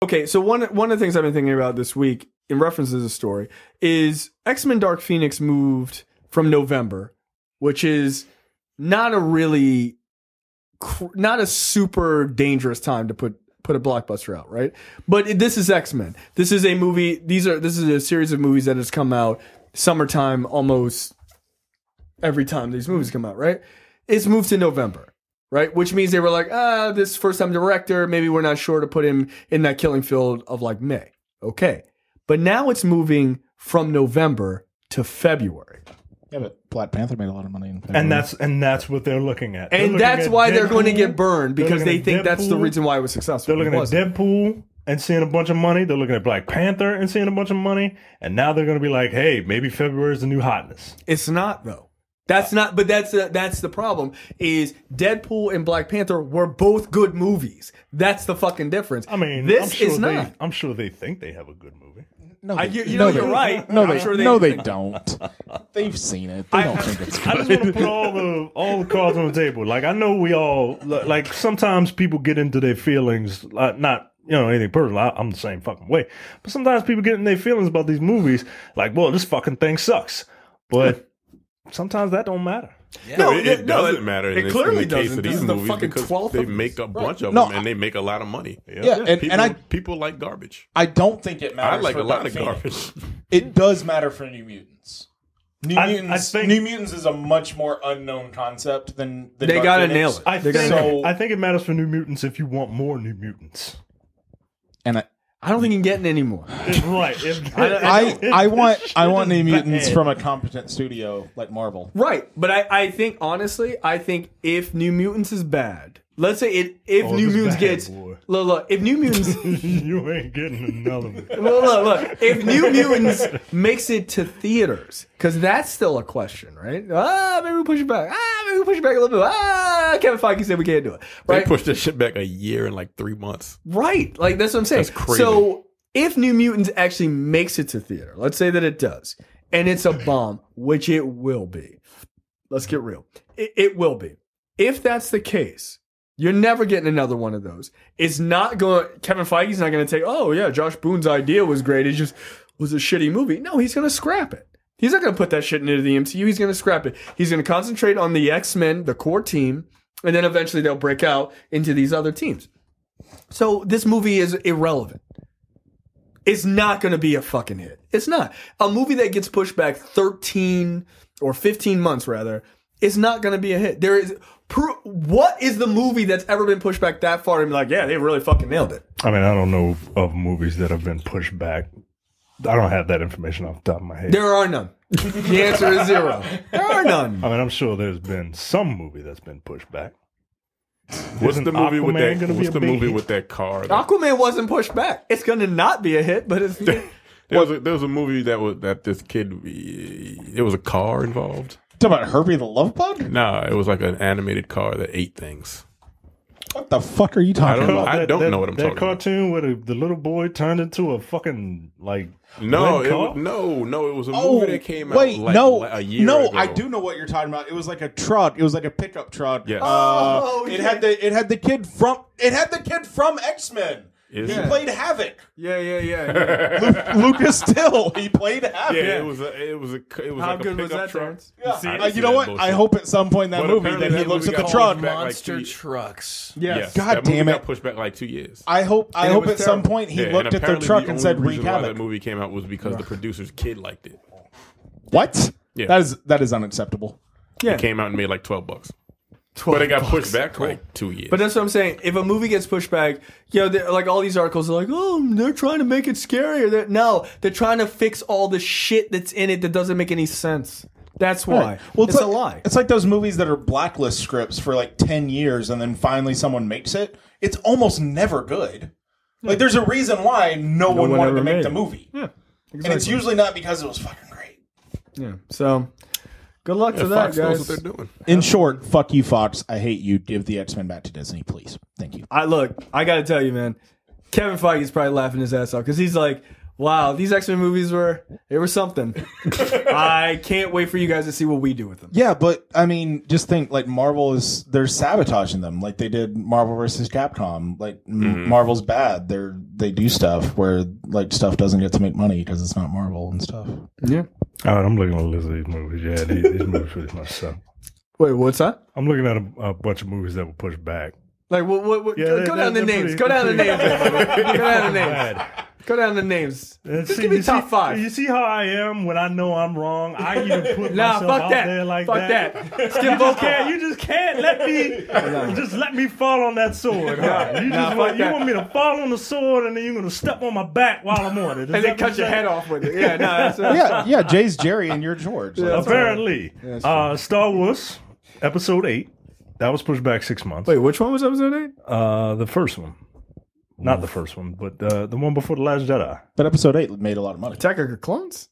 Okay, so one of the things I've been thinking about this week in reference to the story is X-Men Dark Phoenix moved from November, which is not a super dangerous time to put a blockbuster out, right? But this is X-Men. This is a movie. This is a series of movies that has come out summertime almost every time these movies come out, right? It's moved to November, right? Which means they were like, this first-time director, maybe we're not sure to put him in that killing field of like May. Okay. But now it's moving from November to February. Yeah, but Black Panther made a lot of money in February. And that's what they're looking at. And that's why they're going to get burned, because they think that's the reason why it was successful. They're looking at Deadpool and seeing a bunch of money. They're looking at Black Panther and seeing a bunch of money. And now they're going to be like, hey, maybe February is the new hotness. It's not, though. That's not, but that's the problem, is Deadpool and Black Panther were both good movies. That's the fucking difference. I mean, this is not. I'm sure they think they have a good movie. No, you're right. No, they think don't. They've seen it. They don't think it's good. I just want to put all the cards on the table. Like, I know we all, like, sometimes people get into their feelings, not, anything personal. I'm the same fucking way. But sometimes people get in their feelings about these movies, like, well, this fucking thing sucks. But sometimes that don't matter. Yeah. No, it doesn't matter. It clearly in the case of these movies, because they make a bunch of them and they make a lot of money. Yeah, people like garbage. I don't think it matters. I like for a lot of Phoenix. garbage. It does matter for New Mutants. New Mutants is a much more unknown concept than they gotta nail it. I think it matters for New Mutants if you want more New Mutants. And I don't think you can get any more. Right. I want New Mutants from a competent studio like Marvel. Right. But I think, honestly, if New Mutants is bad, let's say if New Mutants gets... Look, if New Mutants... You ain't getting another one. Look. If New Mutants makes it to theaters, because that's still a question, right? Maybe we push it back. Maybe we push it back a little bit. Kevin Feige said we can't do it. Right? They pushed this shit back a year and like 3 months. Right. Like, that's what I'm saying. That's crazy. So, if New Mutants actually makes it to theater, let's say that it does, and it's a bomb, which it will be. Let's get real. It will be. If that's the case, you're never getting another one of those. It's not going. Kevin Feige's not going to take, oh yeah, Josh Boone's idea was great. It just was a shitty movie. No, he's going to scrap it. He's not going to put that shit into the MCU. He's going to scrap it. He's going to concentrate on the X-Men, the core team, and then eventually they'll break out into these other teams. So this movie is irrelevant. It's not going to be a fucking hit. It's not. A movie that gets pushed back 13 or 15 months, rather, is not going to be a hit. There is... What is the movie that's ever been pushed back that far and be like, yeah, they really fucking nailed it? I mean, I don't know of movies that have been pushed back. I don't have that information off the top of my head. There are none. The answer is 0. There are none. I mean, I'm sure there's been some movie that's been pushed back. What's the movie with that? What's the movie with that car? Aquaman wasn't pushed back. It's going to not be a hit, but it's... there was a movie that this kid... It was a car involved. Talking about Herbie the Love Bug? No, it was like an animated car that ate things. What the fuck are you talking about? I don't know what I'm talking about. That cartoon where the little boy turned into a fucking, like... No, it was a movie that came out a year ago. I do know what you're talking about. It was like a trot. It was like a pickup trot. Yes. It had the kid from X-Men. He played Havoc. Yeah. Lucas Still. He played Havoc. Yeah, it was How like good a was pickup that, truck. Terrence? Yeah. You know what? I hope at some point in that movie that he looks at the truck. Monster trucks. Yes. God damn it! Got pushed back like 2 years. I hope at some point he looked at the truck and said, "Wreak havoc." That movie came out was because the producer's kid liked it. What? Yeah. That is unacceptable. Yeah. It came out and made like $12. But it got pushed back like 2 years. But that's what I'm saying. If a movie gets pushed back, like all these articles are like, oh, they're trying to make it scarier. No, they're trying to fix all the shit that's in it that doesn't make any sense. That's why. Right. Well, it's a lie. It's like those movies that are blacklist scripts for like 10 years and then finally someone makes it. It's almost never good. Like there's a reason why no one wanted to make the movie. Yeah. Exactly. And it's usually not because it was fucking great. Yeah. So... good luck to that, Fox guys. knows what they're doing. In short, fuck you, Fox. I hate you. Give the X-Men back to Disney, please. Thank you. I got to tell you, man. Kevin Feige is probably laughing his ass off because he's like, Wow, these X-Men movies were something. I can't wait for you guys to see what we do with them. Yeah, but I mean, just think like they're sabotaging them, like they did Marvel versus Capcom. Like Marvel's bad. They do stuff where like stuff doesn't get to make money because it's not Marvel and stuff. Yeah. All right, I'm looking at a list of these movies. Yeah, these movies pretty much suck. Wait, what's that? I'm looking at a bunch of movies that were pushed back. Like what Yeah, go down the names. Go down the names. Go down the names. Go down the names. Just give me top 5. You see how I am when I know I'm wrong? I even put Nah, myself fuck out that. there like Fuck that. Skip vocal. You just can't let me fall on that sword. Huh? You want me to fall on the sword and then you're gonna step on my back while I'm on it. And then cut your head off with it. Yeah, no, that's Yeah, Jay's Jerry and you're George. Yeah, apparently. Star Wars Episode 8. That was pushed back 6 months. Wait, which one was episode 8? The first one. Not the first one, but the one before The Last Jedi. But episode 8 made a lot of money. Attack of the Clones?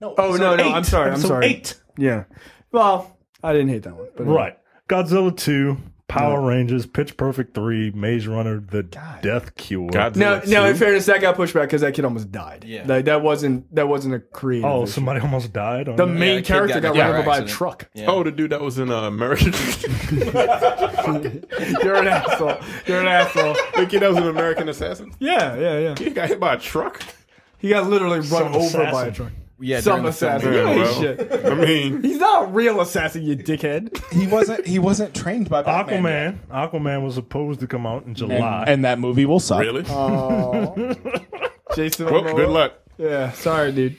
No. Oh, no, I'm sorry. Episode 8. Yeah. Well, I didn't hate that one. But Right. Godzilla 2, Power Rangers, Pitch Perfect 3, Maze Runner, The Death Cure. Now, in fairness, that got pushed back because that kid almost died. Yeah. Like, that wasn't a creative issue. Somebody almost died? The main kid character got run over by a accident. truck. Yeah. Oh, the dude that was in American. You're an asshole. You're an asshole. The kid that was an American assassin. Yeah. He got hit by a truck. He got literally run Some over assassin. by a truck. Yeah, Some during the filming. assassin. You Yeah, ain't well, shit. I mean, He's not a real assassin, you dickhead. He wasn't trained by Batman. Aquaman was supposed to come out in July. And that movie will suck. really? Oh. Jason Well, Momoa. good luck. Yeah, sorry, dude.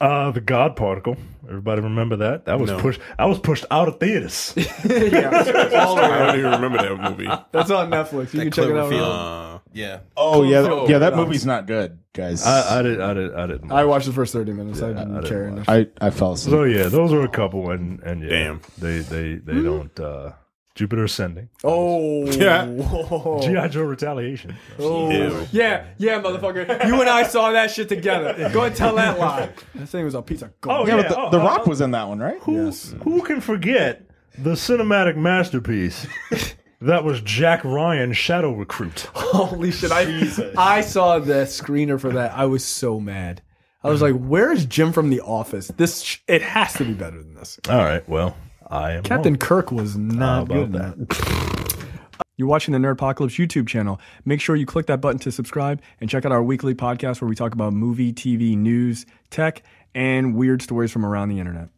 The God Particle. Everybody remember that? That was No. pushed. I was pushed out of theaters. Yeah, all the I way. don't even remember that movie. That's on Netflix. You can check it out. Cloverfield. Yeah. Oh yeah, Cloverfield. yeah. That movie's not good, guys. I didn't. I watched the first 30 minutes. I didn't I care didn't enough. I fell asleep. So yeah, those are a couple, and yeah, Damn. they don't. Jupiter Ascending. Oh. Yeah. G.I. Joe Retaliation. Oh. Ew. Yeah, motherfucker. You and I saw that shit together. Go ahead and tell that lie. That thing was a piece of gold. Oh, Yeah, yeah. but the Rock was in that one, right? Who can forget the cinematic masterpiece that was Jack Ryan Shadow Recruit? Holy shit. I saw the screener for that. I was so mad. I was like, where is Jim from The Office? It has to be better than this. All right, well, I am Captain wrong. Kirk was not How good about at that. You're watching the Nerdpocalypse YouTube channel. Make sure you click that button to subscribe and check out our weekly podcast where we talk about movie, TV, news, tech, and weird stories from around the internet.